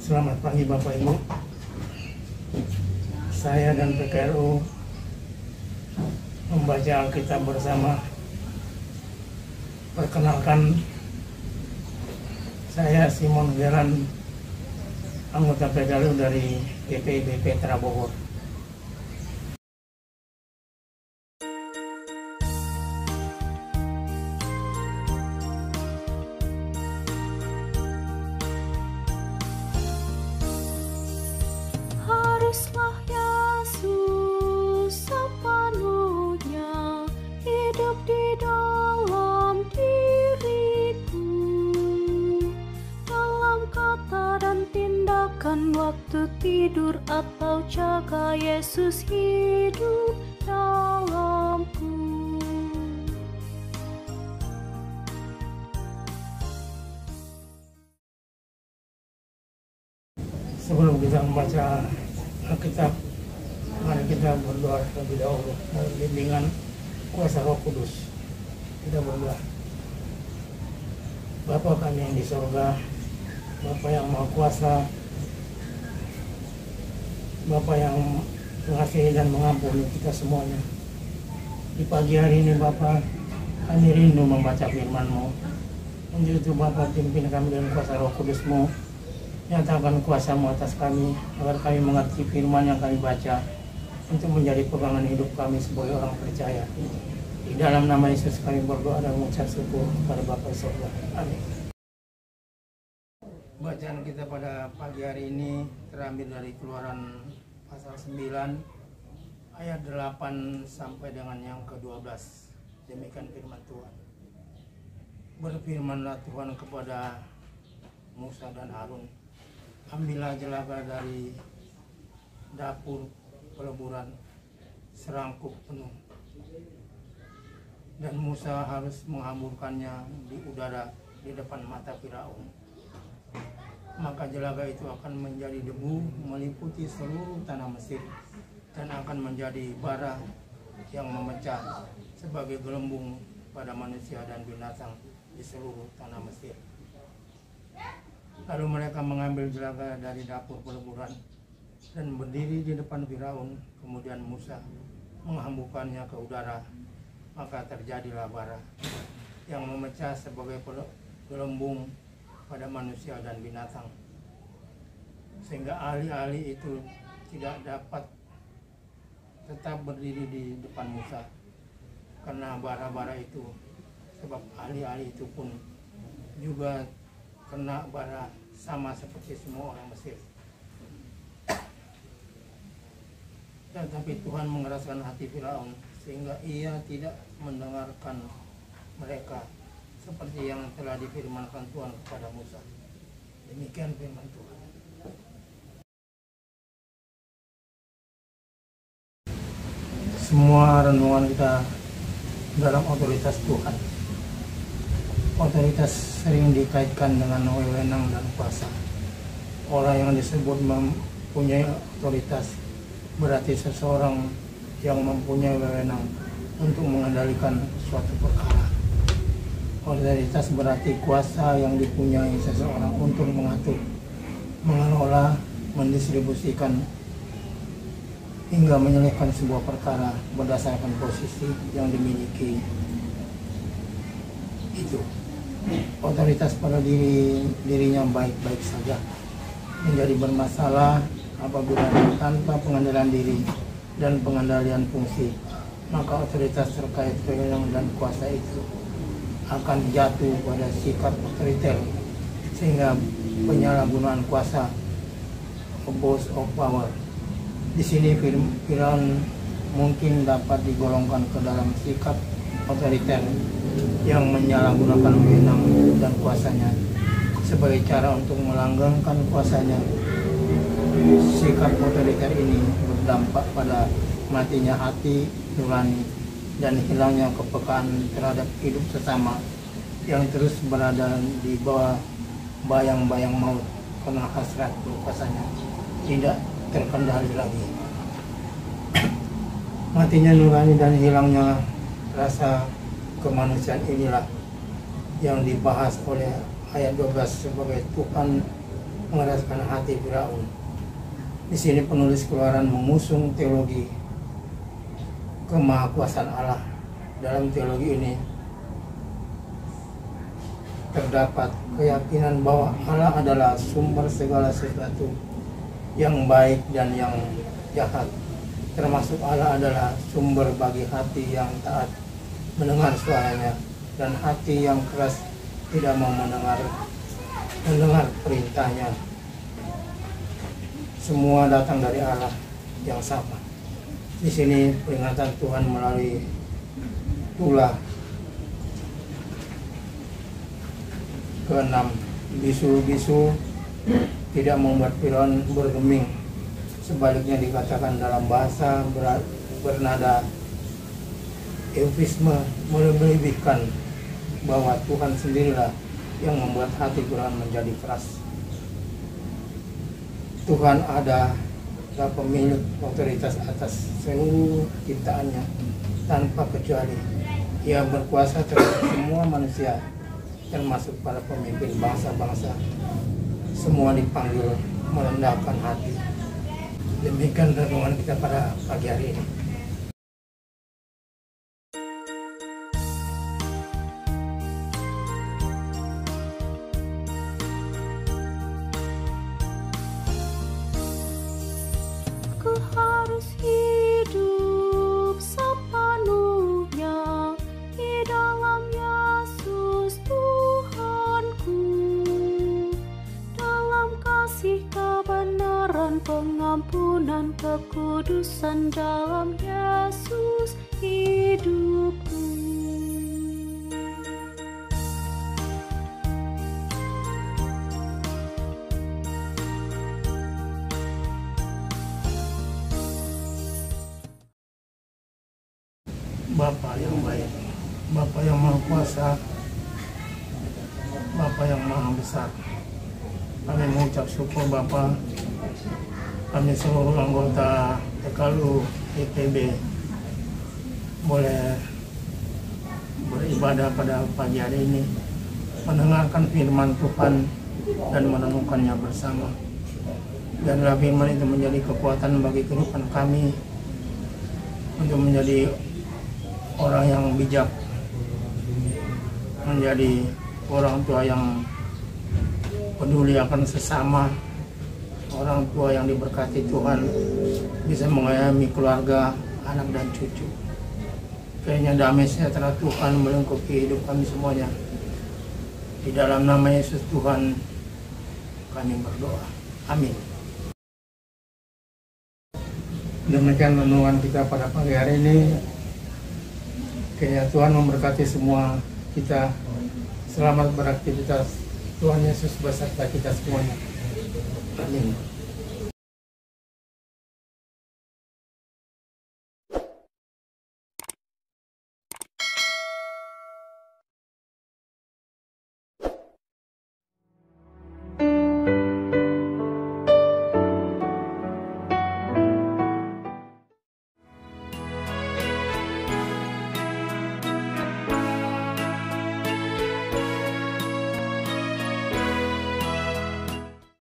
Selamat pagi Bapak Ibu. Saya dan PKRU membaca Alkitab bersama. Perkenalkan, saya Simon Geran, anggota PKRU dari GPIB Petra Bogor. Haruslah Yesus sepenuhnya hidup di dalam diriku, dalam kata dan tindakan, waktu tidur atau jaga, Yesus hidup dalamku. Sebelum kita membaca Alkitab, mari kita berdoa terlebih dahulu mohon bimbingan kuasa Roh Kudus. Kita berdoa. Bapa kami yang di surga, Bapa yang Maha Kuasa, Bapa yang mengasihi dan mengampuni kita semuanya. Di pagi hari ini Bapa, kami rindu membaca firman-Mu. Untuk itu Bapa, pimpin kami dengan kuasa Roh Kudus-Mu. Nyatakan kuasa-Mu atas kami, agar kami mengerti firman yang kami baca, untuk menjadi pegangan hidup kami sebagai orang percaya. Di dalam nama Yesus kami berdoa dan mengucap syukur kepada Bapa di surga. Amin. Bacaan kita pada pagi hari ini terambil dari Keluaran pasal 9 ayat 8 sampai dengan yang ke-12. Demikian firman Tuhan. Berfirmanlah Tuhan kepada Musa dan Harun, ambillah jelaga dari dapur peleburan serangkup penuh, dan Musa harus menghamburkannya di udara di depan mata Firaun. Maka jelaga itu akan menjadi debu meliputi seluruh tanah Mesir, dan akan menjadi bara yang memecah sebagai gelembung pada manusia dan binatang di seluruh tanah Mesir. Lalu mereka mengambil jelaga dari dapur peleburan dan berdiri di depan Firaun. Kemudian Musa menghamburkannya ke udara, maka terjadilah bara yang memecah sebagai gelembung pada manusia dan binatang, sehingga ahli-ahli itu tidak dapat tetap berdiri di depan Musa karena bara-bara itu, sebab ahli-ahli itu pun juga kena bara sama seperti semua orang Mesir. Tetapi Tuhan mengeraskan hati Firaun sehingga ia tidak mendengarkan mereka, seperti yang telah difirmankan Tuhan kepada Musa. Demikian firman Tuhan. Semua renungan kita dalam otoritas Tuhan. Otoritas sering dikaitkan dengan wewenang dan kuasa. Orang yang disebut mempunyai otoritas berarti seseorang yang mempunyai wewenang untuk mengendalikan suatu perkara. Otoritas berarti kuasa yang dipunyai seseorang untuk mengatur, mengelola, mendistribusikan, hingga menyelesaikan sebuah perkara berdasarkan posisi yang dimiliki itu. Otoritas pada dirinya baik-baik saja, menjadi bermasalah apabila tanpa pengendalian diri dan pengendalian fungsi, maka otoritas terkait wewenang dan kuasa itu akan jatuh pada sikap otoriter, sehingga penyalahgunaan kuasa, abuse of power. Di sini Firaun mungkin dapat digolongkan ke dalam sikap otoriter yang menyalahgunakan wewenang dan kuasanya sebagai cara untuk melanggengkan kuasanya. Sikap otoriter ini berdampak pada matinya hati nurani dan hilangnya kepekaan terhadap hidup sesama yang terus berada di bawah bayang-bayang maut karena hasrat berkuasanya tidak terkendali lagi. Matinya nurani dan hilangnya rasa kemanusiaan inilah yang dibahas oleh ayat 12 sebagai Tuhan mengeraskan hati Firaun. Di sini penulis Keluaran mengusung teologi kemahakuasaan Allah. Dalam teologi ini terdapat keyakinan bahwa Allah adalah sumber segala sesuatu yang baik dan yang jahat. Termasuk Allah adalah sumber bagi hati yang taat mendengar suaranya dan hati yang keras tidak mau mendengar perintahnya. Semua datang dari Allah yang sama. Di sini peringatan Tuhan melalui tulah ke-6. Bisu-bisu tidak membuat Firaun bergeming. Sebaliknya dikatakan dalam bahasa bernada eufisme melebihkan bahwa Tuhan sendirilah yang membuat hati Firaun menjadi keras. Tuhan adalah pemilik otoritas atas seluruh ciptaannya tanpa kecuali. Ia berkuasa terhadap semua manusia, termasuk para pemimpin bangsa-bangsa. Semua dipanggil merendahkan hati. Demikian renungan kita pada pagi hari ini. Ku harus hidup sepenuhnya di dalam Yesus Tuhanku, dalam kasih kebenaran, pengampunan, kekudusan, dalam Yesus hidupku. Bapa yang baik, Bapa yang Maha Kuasa, Bapa yang Maha Besar, kami mengucap syukur Bapa, kami seluruh anggota TKLU IPB boleh beribadah pada pagi hari ini, mendengarkan firman Tuhan dan merenungkannya bersama. Biarlah firman itu menjadi kekuatan bagi kehidupan kami untuk menjadi orang yang bijak, menjadi orang tua yang peduli akan sesama, orang tua yang diberkati Tuhan, bisa mengayomi keluarga, anak dan cucu. Kiranya damai sejahtera Tuhan melingkupi hidup kami semuanya. Di dalam nama Yesus Tuhan kami berdoa. Amin. Demikian renungan kita pada pagi hari ini. Kiranya Tuhan memberkati semua kita. Selamat beraktivitas. Tuhan Yesus beserta kita semuanya. Amin.